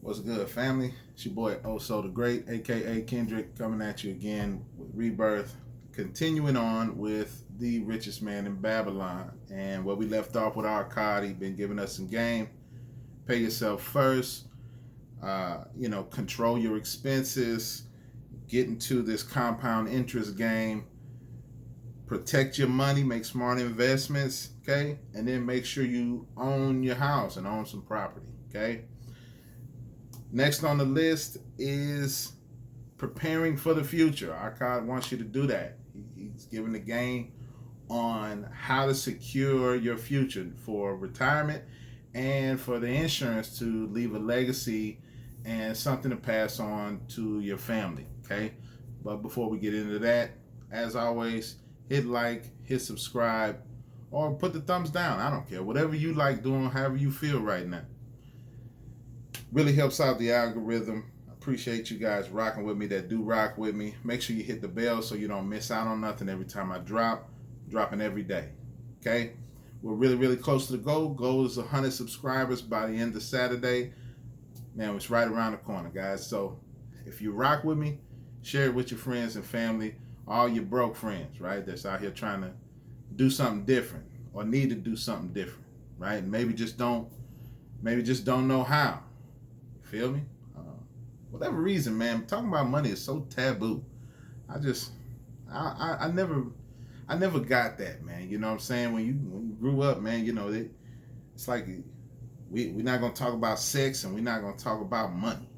What's good, family? It's your boy Oso the Great, aka Kendrick, coming at you again with Rebirth, continuing on with the richest man in Babylon. And where we left off with Arcadi, been giving us some game. Pay yourself first, control your expenses, get into this compound interest game, protect your money, make smart investments, okay? And then make sure you own your house and own some property, okay? Next on the list is preparing for the future. Our God wants you to do that. He's giving the game on how to secure your future for retirement and for the insurance to leave a legacy and something to pass on to your family. Okay. But before we get into that, as always, hit like, hit subscribe, or put the thumbs down. I don't care. Whatever you like doing, however you feel right now. Really helps out the algorithm. I appreciate you guys rocking with me that do rock with me. Make sure you hit the bell so you don't miss out on nothing every time I drop. Dropping every day. Okay? We're really, really close to the goal. Goal is 100 subscribers by the end of Saturday. Man, it's right around the corner, guys. So if you rock with me, share it with your friends and family, all your broke friends, right? That's out here trying to do something different or need to do something different, right? And maybe just don't know how. Feel me? Whatever reason, man, talking about money is so taboo. I just, I never got that, man. You know what I'm saying? When you grew up, man, it's like we're not gonna talk about sex and we're not gonna talk about money.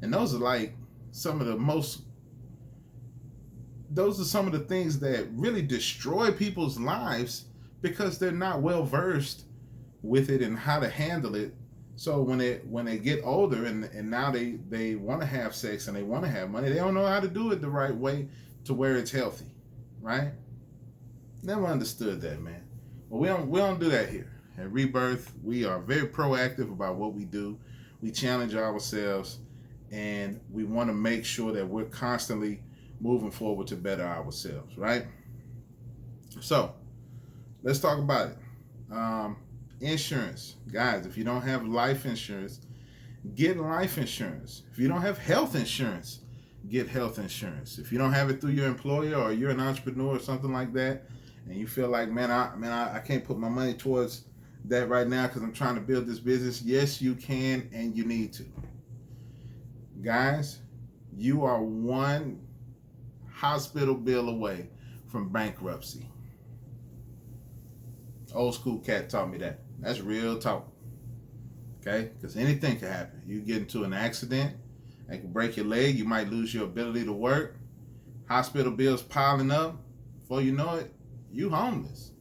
And those are like some of the most. Those are some of the things that really destroy people's lives because they're not well versed with it and how to handle it. So when they get older and now they want to have sex and they want to have money, they don't know how to do it the right way to where it's healthy, right? Never understood that, man. Well, we don't do that here. At Rebirth, we are very proactive about what we do. We challenge ourselves, and we want to make sure that we're constantly moving forward to better ourselves, right? So let's talk about it. Insurance, guys. If you don't have life insurance, get life insurance. If you don't have health insurance, get health insurance. If you don't have it through your employer or you're an entrepreneur or something like that, and you feel like, I can't put my money towards that right now because I'm trying to build this business. Yes, you can, and you need to. Guys, you are one hospital bill away from bankruptcy. Old school cat taught me that. That's real talk. Okay? Because anything can happen. You get into an accident, it can break your leg, you might lose your ability to work. Hospital bills piling up. Before you know it, you homeless.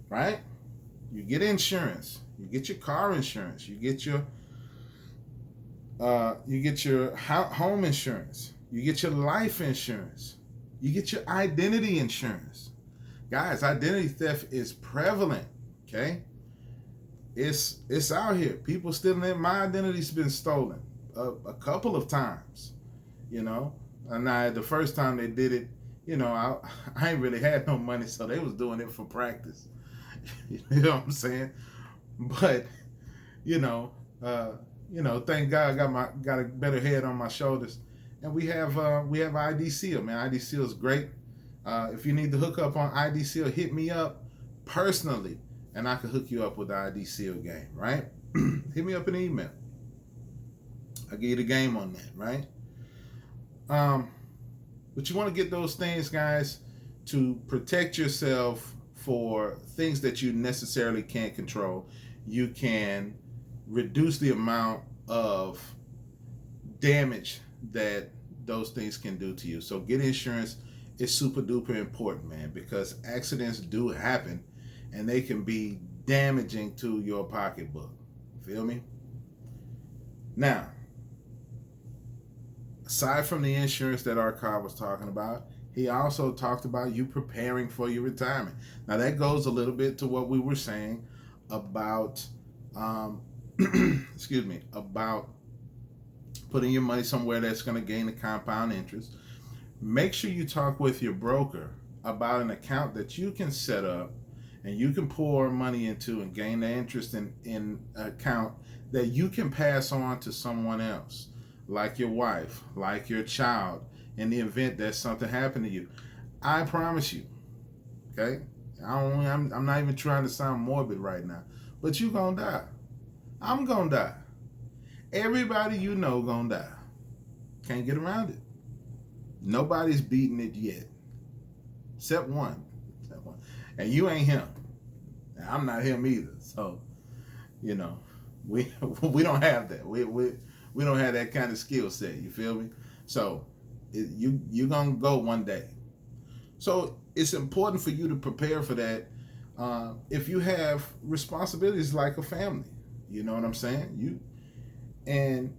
Right? You get insurance. You get your car insurance. You get your home insurance. You get your life insurance. You get your identity insurance. Guys, identity theft is prevalent. Okay, it's out here. People stealing it. My identity's been stolen a couple of times. You know, and the first time they did it, I ain't really had no money, so they was doing it for practice. You know what I'm saying? But thank God I got a better head on my shoulders, and we have ID Seal, man. ID Seal is great. If you need to hook up on ID Seal, hit me up personally, and I can hook you up with the ID Seal game, right? Hit me up in an email. I'll give you the game on that, right? But you want to get those things, guys, to protect yourself for things that you necessarily can't control. You can reduce the amount of damage that those things can do to you. So get insurance is super duper important, man, because accidents do happen and they can be damaging to your pocketbook. Feel me? Now, aside from the insurance that our car was talking about, he also talked about you preparing for your retirement. Now that goes a little bit to what we were saying about about putting your money somewhere that's going to gain a compound interest. Make sure you talk with your broker about an account that you can set up and you can pour money into and gain the interest in an account that you can pass on to someone else, like your wife, like your child, in the event that something happened to you. I promise you, okay? I'm not even trying to sound morbid right now, but you gonna die. I'm gonna die. Everybody you know gonna die. Can't get around it. Nobody's beating it yet, except one. And you ain't him. And I'm not him either. So, you know, we we don't have that. We don't have that kind of skill set. You feel me? So, you're gonna go one day. So it's important for you to prepare for that. If you have responsibilities like a family, you know what I'm saying? And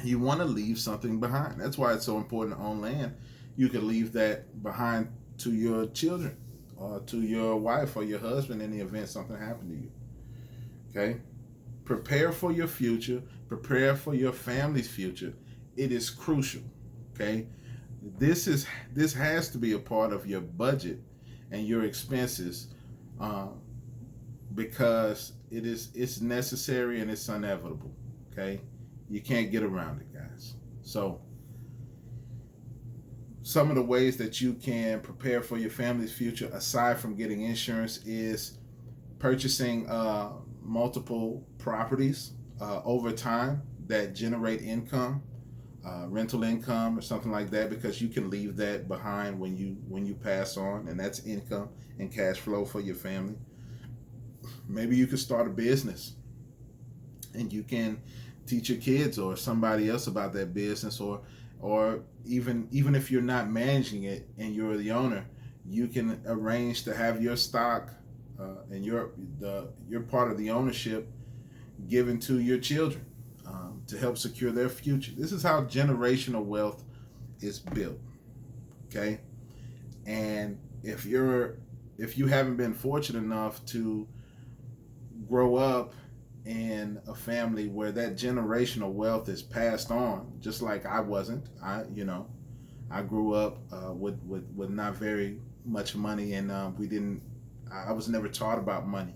you want to leave something behind. That's why it's so important to own land. You can leave that behind to your children or to your wife or your husband in the event something happened to you. Okay? Prepare for your future. Prepare for your family's future. It is crucial. Okay? This has to be a part of your budget and your expenses, because it's necessary and it's inevitable. Okay? You can't get around it, guys. So some of the ways that you can prepare for your family's future, aside from getting insurance, is purchasing multiple properties over time that generate income, rental income or something like that, because you can leave that behind when you pass on, and that's income and cash flow for your family. Maybe you could start a business and you can teach your kids or somebody else about that business, or even if you're not managing it and you're the owner, you can arrange to have your stock and your part of the ownership given to your children to help secure their future. This is how generational wealth is built. Okay, and if you haven't been fortunate enough to grow up in a family where that generational wealth is passed on, just like I wasn't. I grew up with not very much money, and I was never taught about money.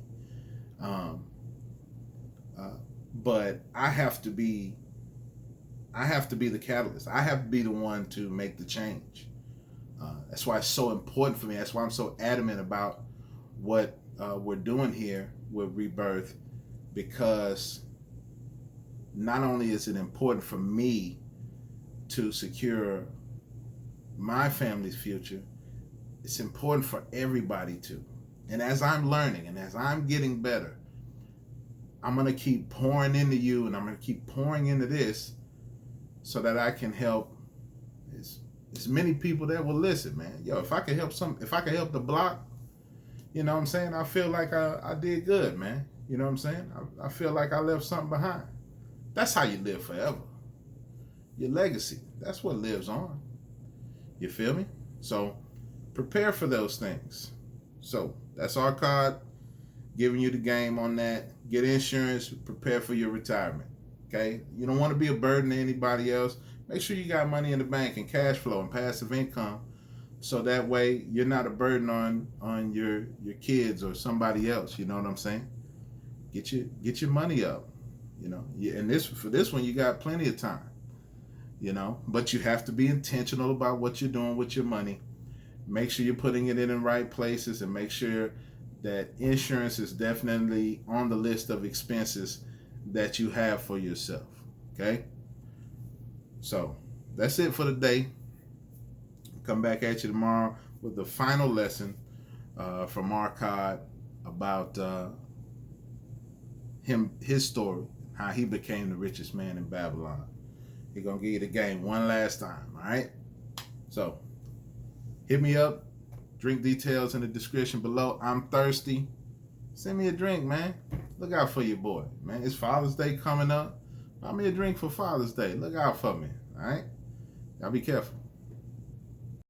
But I have to be the catalyst. I have to be the one to make the change. That's why it's so important for me. That's why I'm so adamant about what we're doing here with Rebirth, because not only is it important for me to secure my family's future, it's important for everybody to. And as I'm learning and as I'm getting better, I'm going to keep pouring into you, and I'm going to keep pouring into this so that I can help as many people that will listen, man. Yo, if I can help the block, you know what I'm saying? I feel like I did good, man. You know what I'm saying? I feel like I left something behind. That's how you live forever. Your legacy, that's what lives on. You feel me? So prepare for those things. So that's our card, giving you the game on that. Get insurance, prepare for your retirement. Okay? You don't want to be a burden to anybody else. Make sure you got money in the bank and cash flow and passive income, so that way you're not a burden on your kids or somebody else. You know what I'm saying? Get your money up. You know, and for this one you got plenty of time. You know, but you have to be intentional about what you're doing with your money. Make sure you're putting it in the right places, and make sure that insurance is definitely on the list of expenses that you have for yourself. Okay? So that's it for the day. Come back at you tomorrow with the final lesson from Arcad about his story, how he became the richest man in Babylon. He's going to give you the game one last time, all right? So hit me up. Drink details in the description below. I'm thirsty. Send me a drink, man. Look out for your boy, man. It's Father's Day coming up. Buy me a drink for Father's Day. Look out for me, all right? Y'all be careful.